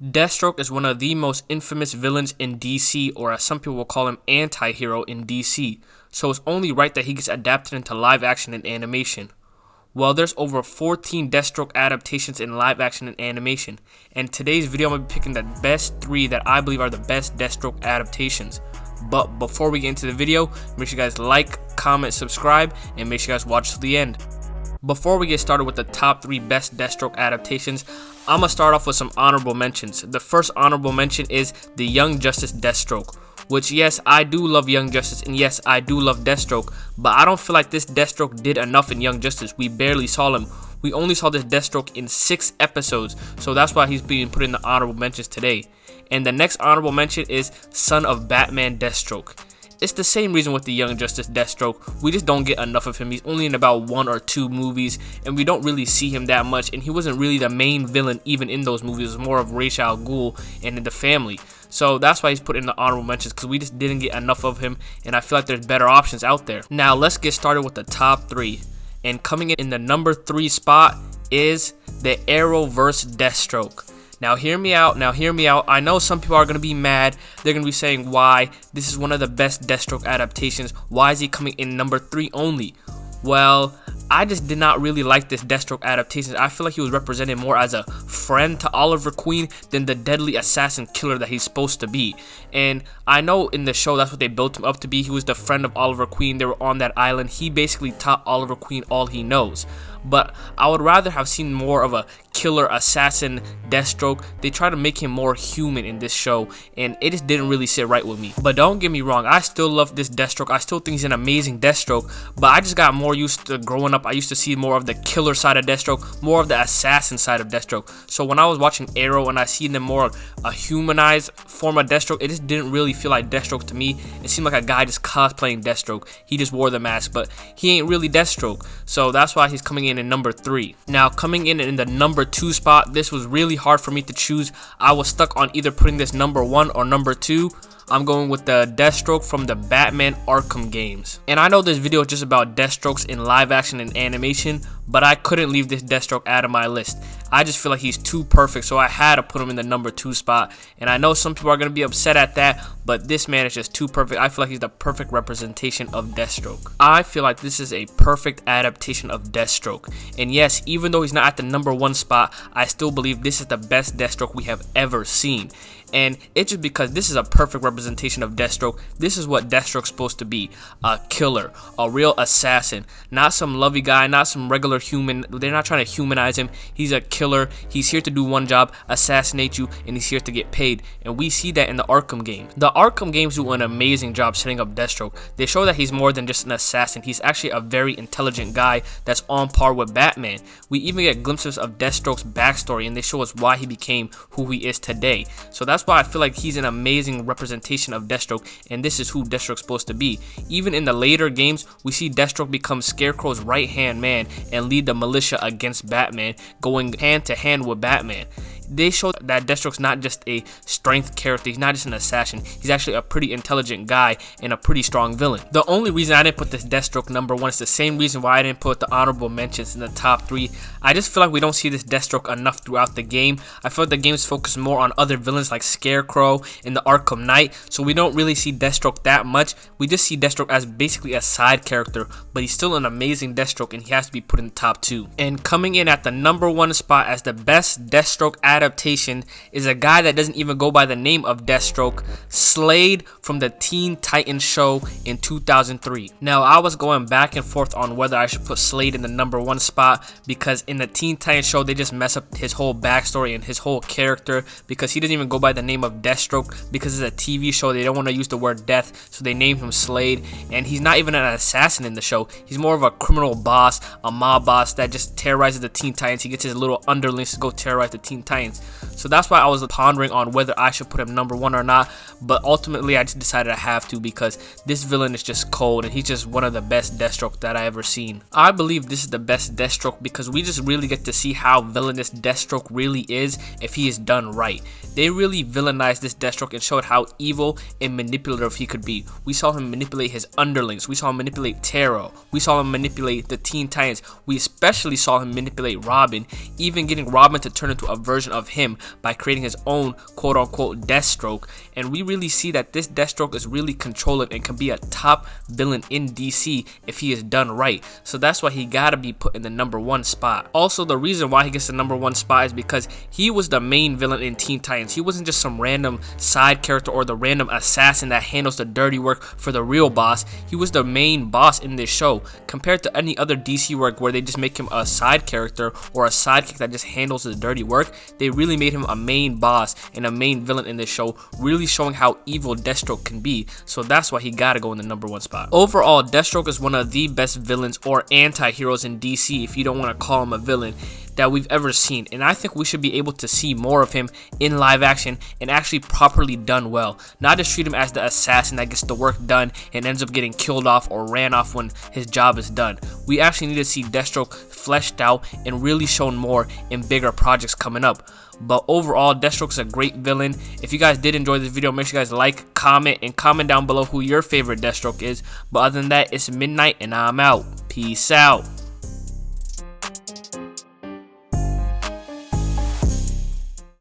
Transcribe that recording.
Deathstroke is one of the most infamous villains in DC, or as some people will call him, anti-hero in DC, so it's only right that he gets adapted into live action and animation. Well, there's over 14 Deathstroke adaptations in live action and animation, and today's video I'm going to be picking the best 3 that I believe are the best Deathstroke adaptations. But before we get into the video, make sure you guys like, comment, subscribe, and make sure you guys watch to the end. Before we get started with the top 3 best Deathstroke adaptations, I'm going to start off with some honorable mentions. The first honorable mention is the Young Justice Deathstroke, which yes, I do love Young Justice, and yes, I do love Deathstroke, but I don't feel like this Deathstroke did enough in Young Justice. We barely saw him. We only saw this Deathstroke in 6 episodes, so that's why he's being put in the honorable mentions today. And the next honorable mention is Son of Batman Deathstroke. It's the same reason with the Young Justice Deathstroke. We just don't get enough of him. He's only in about 1 or 2 movies, and we don't really see him that much, and he wasn't really the main villain even in those movies. It was more of Ra's al Ghul and in the family. So that's why he's put in the honorable mentions, because we just didn't get enough of him, and I feel like there's better options out there. Now let's get started with the top 3. And coming in the number 3 spot is the Arrowverse Deathstroke. Now hear me out, I know some people are going to be mad. They're going to be saying, why? This is one of the best Deathstroke adaptations. Why is he coming in number 3 only? Well, I just did not really like this Deathstroke adaptation. I feel like he was represented more as a friend to Oliver Queen than the deadly assassin killer that he's supposed to be. And I know in the show that's what they built him up to be. He was the friend of Oliver Queen. They were on that island. He basically taught Oliver Queen all he knows. But I would rather have seen more of a killer assassin Deathstroke. They try to make him more human in this show, and it just didn't really sit right with me. But don't get me wrong, I still love this Deathstroke. I still think he's an amazing Deathstroke, but I just got more used to growing up. I used to see more of the killer side of Deathstroke, more of the assassin side of Deathstroke. So when I was watching Arrow and I seen them more a humanized form of Deathstroke, it just didn't really feel like Deathstroke to me. It seemed like a guy just cosplaying Deathstroke. He just wore the mask, but he ain't really Deathstroke. So that's why he's coming in number 3. Now coming in the number 2 spot, this was really hard for me to choose. I was stuck on either putting this number 1 or number 2. I'm going with the Deathstroke from the Batman Arkham games. And I know this video is just about Deathstrokes in live action and animation, but I couldn't leave this Deathstroke out of my list. I just feel like he's too perfect, so I had to put him in the number 2 spot. And I know some people are going to be upset at that, but this man is just too perfect. I feel like he's the perfect representation of Deathstroke. I feel like this is a perfect adaptation of Deathstroke. And yes, even though he's not at the number 1 spot, I still believe this is the best Deathstroke we have ever seen. And it's just because this is a perfect representation of Deathstroke. This is what Deathstroke's supposed to be. A killer, a real assassin, not some lovey guy, not some regular human. They're not trying to humanize him. He's a killer. He's here to do one job, assassinate you, and he's here to get paid. And we see that in the Arkham game. The Arkham games do an amazing job setting up Deathstroke. They show that he's more than just an assassin. He's actually a very intelligent guy that's on par with Batman. We even get glimpses of Deathstroke's backstory, and they show us why he became who he is today. So that's why I feel like he's an amazing representation of Deathstroke, and this is who Deathstroke's supposed to be. Even in the later games, we see Deathstroke become Scarecrow's right-hand man and lead the militia against Batman, going hand-to-hand with Batman. They show that Deathstroke's not just a strength character, he's not just an assassin, he's actually a pretty intelligent guy and a pretty strong villain. The only reason I didn't put this Deathstroke number 1 is the same reason why I didn't put the honorable mentions in the top 3. I just feel like we don't see this Deathstroke enough throughout the game. I feel like the game's focus more on other villains like Scarecrow and the Arkham Knight, so we don't really see Deathstroke that much. We just see Deathstroke as basically a side character, but he's still an amazing Deathstroke, and he has to be put in the top 2. And coming in at the number 1 spot as the best Deathstroke adaptation is a guy that doesn't even go by the name of Deathstroke, Slade from the Teen Titans show in 2003. Now I was going back and forth on whether I should put Slade in the number 1 spot, because in the Teen Titans show they just mess up his whole backstory and his whole character, because he doesn't even go by the name of Deathstroke. Because it's a TV show, they don't want to use the word death, so they name him Slade. And he's not even an assassin in the show. He's more of a criminal boss, a mob boss that just terrorizes the Teen Titans. He gets his little underlings to go terrorize the Teen Titans. So that's why I was pondering on whether I should put him number 1 or not, but ultimately I just decided I have to, because this villain is just cold and he's just one of the best Deathstroke that I ever seen. I believe this is the best Deathstroke because we just really get to see how villainous Deathstroke really is if he is done right. they really villainized this Deathstroke and showed how evil and manipulative he could be. We saw him manipulate his underlings, we saw him manipulate Taro, we saw him manipulate the Teen Titans, we especially saw him manipulate Robin, even getting Robin to turn into a version of him by creating his own quote-unquote Deathstroke. And we really see that this Deathstroke is really controlling and can be a top villain in DC if he is done right. So that's why he gotta be put in the #1 spot. Also, the reason why he gets the #1 spot is because he was the main villain in Teen Titans. He wasn't just some random side character or the random assassin that handles the dirty work for the real boss. He was the main boss in this show, compared to any other DC work where they just make him a side character or a sidekick that just handles the dirty work. They really made him a main boss and a main villain in this show, really showing how evil Deathstroke can be. So that's why he gotta go in the #1 spot. Overall, Deathstroke is one of the best villains or anti-heroes in DC, if you don't want to call him a villain, that we've ever seen, and I think we should be able to see more of him in live action and actually properly done well, not just treat him as the assassin that gets the work done and ends up getting killed off or ran off when his job is done. We actually need to see Deathstroke fleshed out and really shown more in bigger projects coming up. But overall, Deathstroke is a great villain. If you guys did enjoy this video, make sure you guys like, comment, and comment down below who your favorite Deathstroke is. But other than that, it's midnight and I'm out. Peace out.